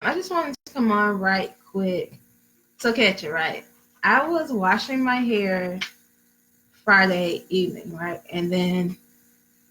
I just wanted to come on right quick to catch it right. I was washing my hair Friday evening, right? And then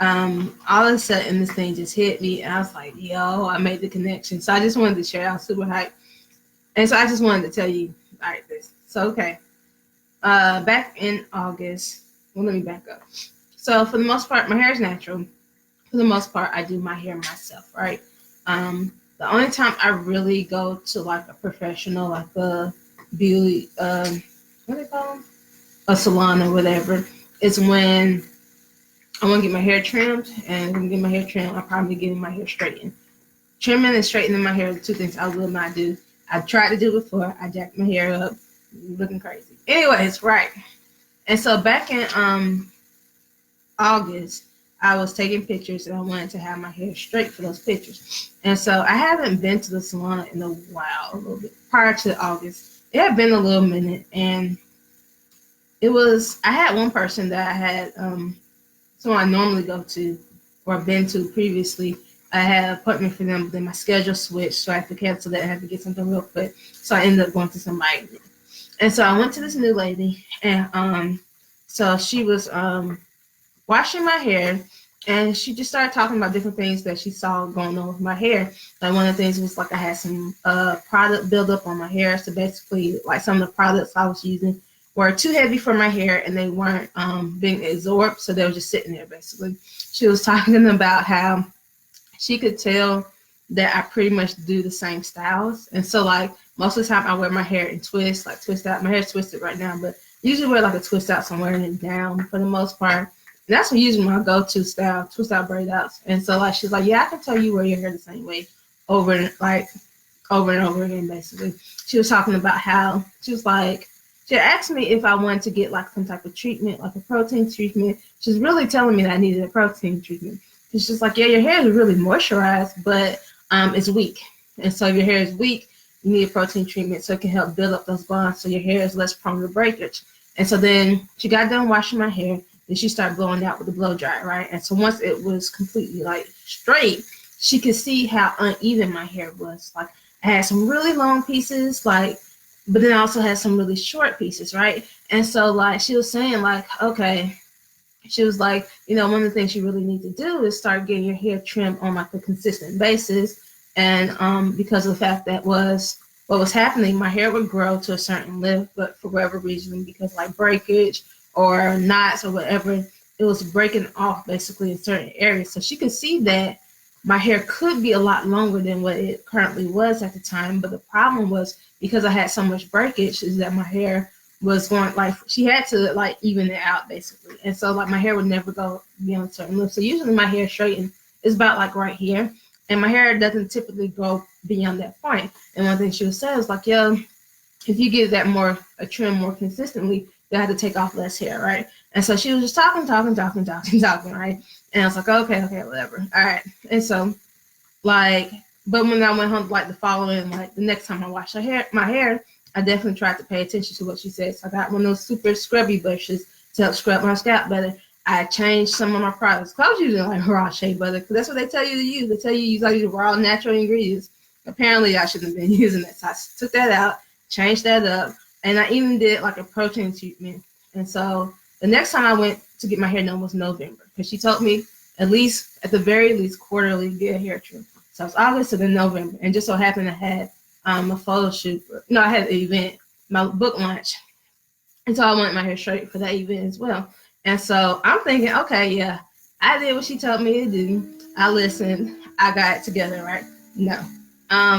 all of a sudden this thing just hit me and I was like, yo, I made the connection. So I just wanted to share. I was super hyped. And so I just wanted to tell you, all right, this. So okay. Back in August, well let me back up. So for the most part, my hair is natural. For the most part, I do my hair myself, right? The only time I really go to like a professional, like a beauty, what do they call them? A salon or whatever, is when I want to get my hair trimmed, and when I get my hair trimmed, I'm probably getting my hair straightened. Trimming and straightening my hair are two things I will not do. I tried to do it before. I jacked my hair up, looking crazy. Anyways, right. And so back in August, I was taking pictures and I wanted to have my hair straight for those pictures. And so I haven't been to the salon in a while, a little bit prior to August. It had been a little minute, and I had one person that I had, someone I normally go to or been to previously. I had an appointment for them, but then my schedule switched, so I had to cancel that. I had to get something real quick. So I ended up going to somebody. And so I went to this new lady, and so she was washing my hair, and she just started talking about different things that she saw going on with my hair. Like one of the things was like I had some product buildup on my hair. So basically, like some of the products I was using were too heavy for my hair, and they weren't being absorbed, so they were just sitting there basically. She was talking about how she could tell that I pretty much do the same styles, and so like most of the time I wear my hair in twists, like twist out. My hair's twisted right now, but usually wear like a twist out somewhere and then down for the most part. And that's usually my go-to style, twist out braid outs. And so like she's like, yeah, I can tell you wear your hair the same way over and over again basically. She was talking about how she was like, she asked me if I wanted to get like some type of treatment, like a protein treatment. She's really telling me that I needed a protein treatment. It's just like, yeah, your hair is really moisturized, but it's weak. And so if your hair is weak, you need a protein treatment so it can help build up those bonds so your hair is less prone to breakage. And so then she got done washing my hair. Then she started blowing out with the blow dry, right? And so once it was completely like straight, she could see how uneven my hair was. Like I had some really long pieces, like, but then I also had some really short pieces, right? And so like she was saying, like, okay, she was like, one of the things you really need to do is start getting your hair trimmed on like a consistent basis. And because of the fact that was what was happening, my hair would grow to a certain length, but for whatever reason, because like breakage or knots or whatever, it was breaking off basically in certain areas. So she could see that my hair could be a lot longer than what it currently was at the time. But the problem was because I had so much breakage is that my hair was going like she had to like even it out basically. And so like my hair would never go beyond a certain length. So usually my hair straightened is about like right here. And my hair doesn't typically go beyond that point. And one thing she would say was like, yo, if you get that more a trim more consistently, you have to take off less hair, right? And so she was just talking, right? And I was like, okay, whatever. All right. And so like, but when I went home, like the following, like the next time I washed my hair, I definitely tried to pay attention to what she said. So I got one of those super scrubby brushes to help scrub my scalp better. I changed some of my products. I was using like raw shea butter because that's what they tell you to use. They tell you to use like raw natural ingredients. Apparently, I shouldn't have been using that. So I took that out, changed that up, and I even did like a protein treatment. And so the next time I went to get my hair done was November because she told me at least, at the very least, quarterly get a hair trim. So it was August to then November, and just so happened I had a photo shoot. No, I had an event, my book launch, and so I wanted my hair straight for that event as well. And so I'm thinking, okay, yeah, I did what she told me to do. I listened. I got it together, right? No.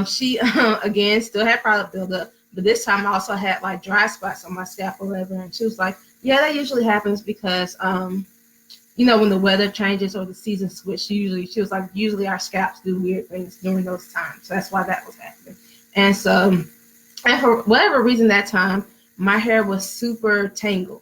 She again still had product buildup, but this time I also had like dry spots on my scalp or whatever. And she was like, yeah, that usually happens because when the weather changes or the season switch, she was like, usually our scalps do weird things during those times. So that's why that was happening. And so, and for whatever reason that time, my hair was super tangled.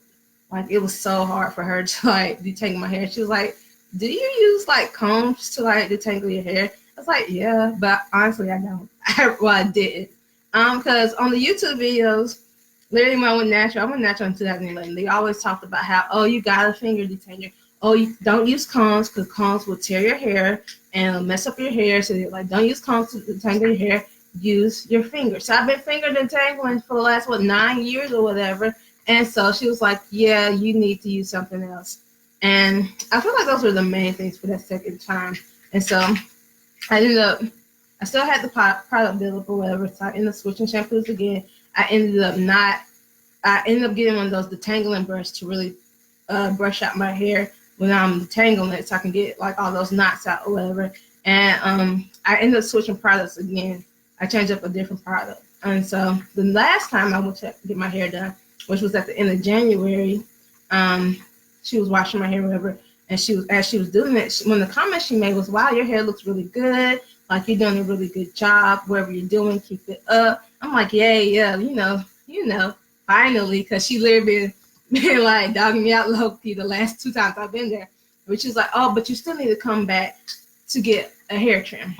Like it was so hard for her to like detangle my hair. She was like, do you use like combs to like detangle your hair? I was like, yeah, but honestly, I don't. I didn't. Because on the YouTube videos, literally when I went natural in 2011. They always talked about how, oh, you got a finger detainer. Oh, you don't use combs because combs will tear your hair and mess up your hair. So they're like, don't use combs to detangle your hair. use your fingers. So I've been finger detangling for the last 9 years or whatever. And so she was like, yeah, you need to use something else. And I feel like those were the main things for that second time. And so I ended up, I still had the product build-up or whatever. So I ended up switching shampoos again. I ended up getting one of those detangling brushes to really brush out my hair when I'm detangling it, so I can get like all those knots out or whatever. And I ended up switching products again. I changed up a different product. And so the last time I went to get my hair done, which was at the end of January, she was washing my hair, whatever. And as she was doing it, one of the comments she made was, "Wow, your hair looks really good. Like you're doing a really good job. Whatever you're doing, keep it up." I'm like, yeah, you know, finally, because she literally been like dogging me out low key the last 2 times I've been there. But she's like, "Oh, but you still need to come back to get a hair trim."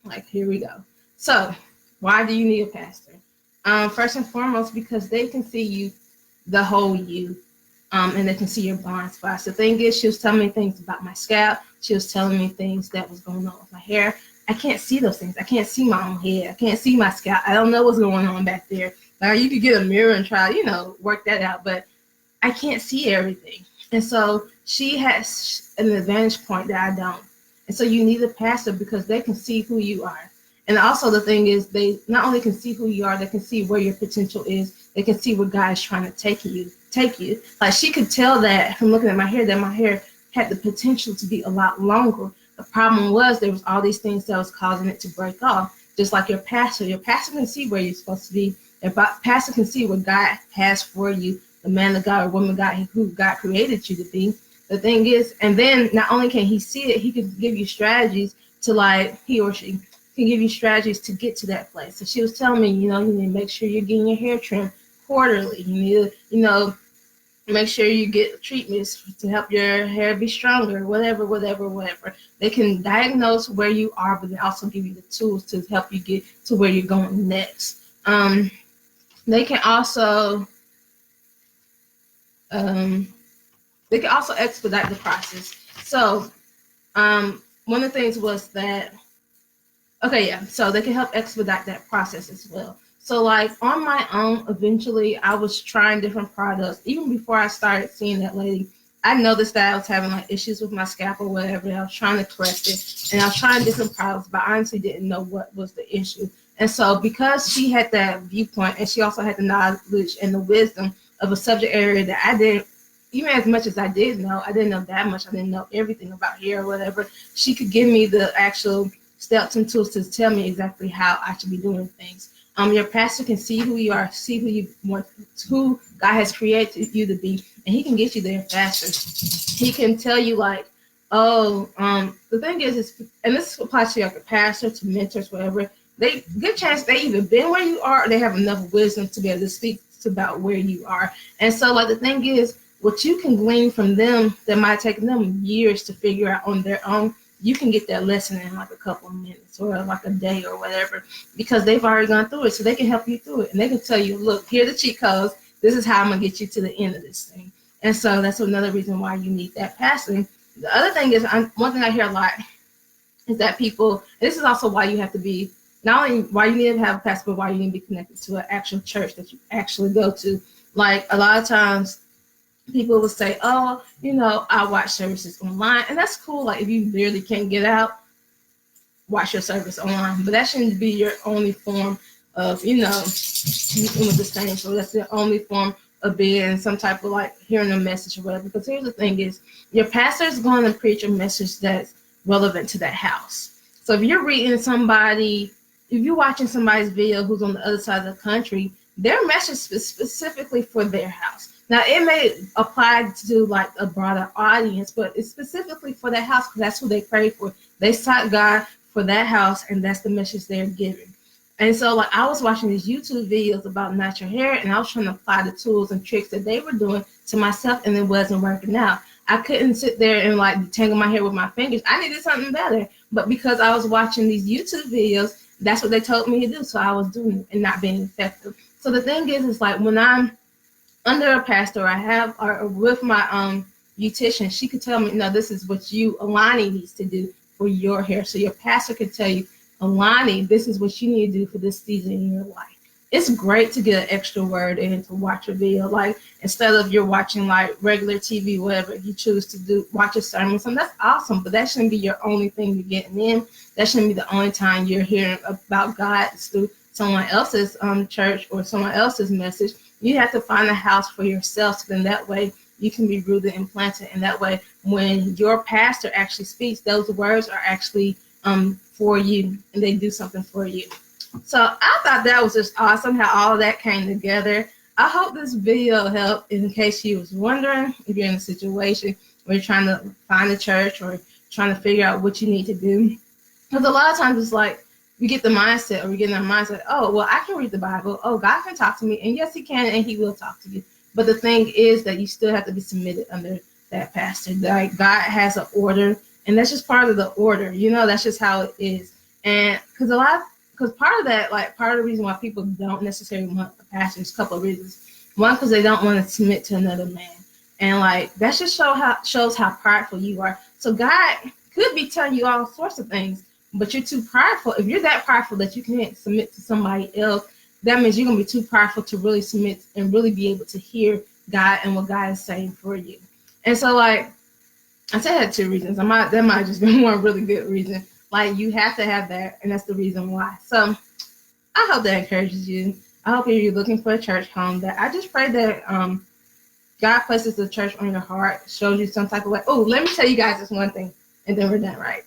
Like, here we go. So, why do you need a pastor? First and foremost, because they can see you, the whole you, and they can see your blind spots. The thing is, she was telling me things about my scalp. She was telling me things that was going on with my hair. I can't see those things. I can't see my own head. I can't see my scalp. I don't know what's going on back there. Like, you could get a mirror and try, work that out, but I can't see everything. And so she has an advantage point that I don't. And so you need a pastor because they can see who you are. And also the thing is, they not only can see who you are, they can see where your potential is. They can see where God is trying to take you. Like, she could tell that from looking at my hair, that my hair had the potential to be a lot longer. The problem was there was all these things that was causing it to break off. Just like your pastor can see where you're supposed to be. Your pastor can see what God has for you, the man of God or woman of God who God created you to be. The thing is, and then not only can he see it, he can give you strategies to, like, he or she can give you strategies to get to that place. So she was telling me, you need to make sure you're getting your hair trimmed quarterly. You need to, make sure you get treatments to help your hair be stronger, whatever. They can diagnose where you are, but they also give you the tools to help you get to where you're going next. They can also expedite the process. So one of the things was that, so they can help expedite that process as well. So, like, on my own, eventually I was trying different products. Even before I started seeing that lady, I noticed that I was having like issues with my scalp or whatever. And I was trying to correct it, and I was trying different products, but I honestly didn't know what was the issue. And so, because she had that viewpoint, and she also had the knowledge and the wisdom of a subject area that I didn't, even as much as I did know, I didn't know that much. I didn't know everything about hair or whatever. She could give me the actual steps and tools to tell me exactly how I should be doing things. Your pastor can see who you are, see who you want, who God has created you to be, and he can get you there faster. He can tell you, like, the thing is, and this applies to like a pastor, to mentors, whatever. Good chance they either been where you are, or they have enough wisdom to be able to speak about where you are. And so, like, the thing is, what you can glean from them that might take them years to figure out on their own, you can get that lesson in like a couple of minutes or like a day or whatever, because they've already gone through it. So they can help you through it, and they can tell you, look, here are the cheat codes. This is how I'm gonna get you to the end of this thing. And so that's another reason why you need that pastor. The other thing is, one thing I hear a lot is that people, and this is also why you have to be, not only why you need to have a pastor, but why you need to be connected to an actual church that you actually go to. Like, a lot of times people will say, I watch services online, and that's cool. Like, if you literally can't get out, watch your service online, but that shouldn't be your only form of, meeting with the saints. So that's the only form of being some type of like hearing a message or whatever. Because here's the thing is, your pastor is going to preach a message that's relevant to that house. So if you're if you're watching somebody's video who's on the other side of the country, their message is specifically for their house. Now, it may apply to like a broader audience, but it's specifically for that house because that's who they pray for. They sought God for that house, and that's the message they're giving. And so, like, I was watching these YouTube videos about natural hair, and I was trying to apply the tools and tricks that they were doing to myself, and it wasn't working out. I couldn't sit there and like tangle my hair with my fingers. I needed something better, but because I was watching these YouTube videos, that's what they told me to do. So I was doing it and not being effective. So the thing is like, when I'm under a pastor, or with my beautician, she could tell me, no, this is what Alani needs to do for your hair. So your pastor could tell you, Alani, this is what you need to do for this season in your life. It's great to get an extra word and to watch a video. Like, instead of you're watching like regular TV, whatever you choose to do, watch a sermon, something that's awesome, but that shouldn't be your only thing you're getting in. That shouldn't be the only time you're hearing about God through someone else's church or someone else's message. You have to find a house for yourself, so then that way you can be rooted and planted, and that way when your pastor actually speaks, those words are actually for you, and they do something for you. So I thought that was just awesome how all of that came together. I hope this video helped in case you was wondering if you're in a situation where you're trying to find a church or trying to figure out what you need to do. Because a lot of times it's like we get the mindset, or we get in our mindset, oh, well, I can read the Bible. Oh, God can talk to me. And yes, he can, and he will talk to you. But the thing is that you still have to be submitted under that pastor. Like, God has an order, and that's just part of the order. You know, that's just how it is. And because part of that, like, part of the reason why people don't necessarily want a pastor is a couple of reasons. One, because they don't want to submit to another man. And, like, that just shows how prideful you are. So God could be telling you all sorts of things, but you're too prideful. If you're that prideful that you can't submit to somebody else, that means you're going to be too prideful to really submit and really be able to hear God and what God is saying for you. And so, like, I said I had two reasons. That might have just been one really good reason. Like, you have to have that, and that's the reason why. So I hope that encourages you. I hope if you're looking for a church home, that I just pray that God places the church on your heart, shows you some type of way. Oh, let me tell you guys this one thing, and then we're done, right?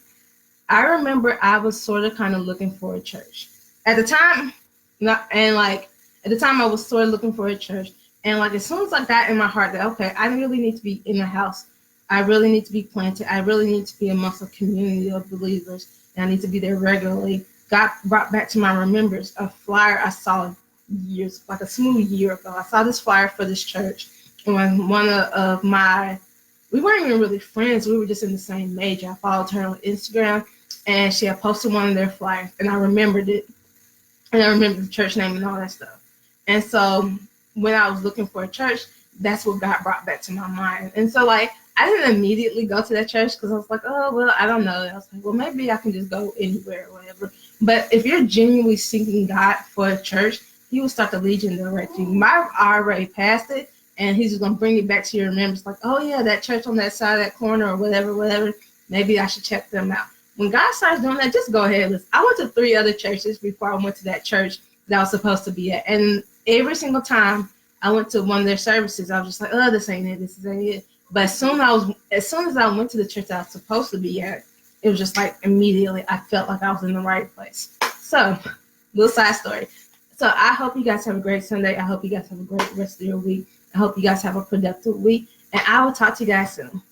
I remember I was sort of kind of looking for a church. At the time, I was sort of looking for a church. And like, as soon as I got in my heart that, okay, I really need to be in a house. I really need to be planted. I really need to be amongst a community of believers. And I need to be there regularly. God brought back to my remembrance a flyer I saw like a smooth year ago. I saw this flyer for this church. And one of we weren't even really friends. We were just in the same major. I followed her on Instagram, and she had posted one of their flyers, and I remembered it. And I remember the church name and all that stuff. And so when I was looking for a church, that's what God brought back to my mind. And so, like, I didn't immediately go to that church because I was like, oh, well, I don't know. I was like, well, maybe I can just go anywhere or whatever. But if you're genuinely seeking God for a church, he will start to lead you and direct you. I already passed it, and he's just going to bring it back to your remembrance. Like, oh, yeah, that church on that side of that corner or whatever. Maybe I should check them out. When God starts doing that, just go ahead. Listen, I went to 3 other churches before I went to that church that I was supposed to be at. And every single time I went to one of their services, I was just like, oh, this ain't it. This ain't it. But as soon as I went to the church that I was supposed to be at, it was just like immediately I felt like I was in the right place. So, little side story. So I hope you guys have a great Sunday. I hope you guys have a great rest of your week. I hope you guys have a productive week. And I will talk to you guys soon.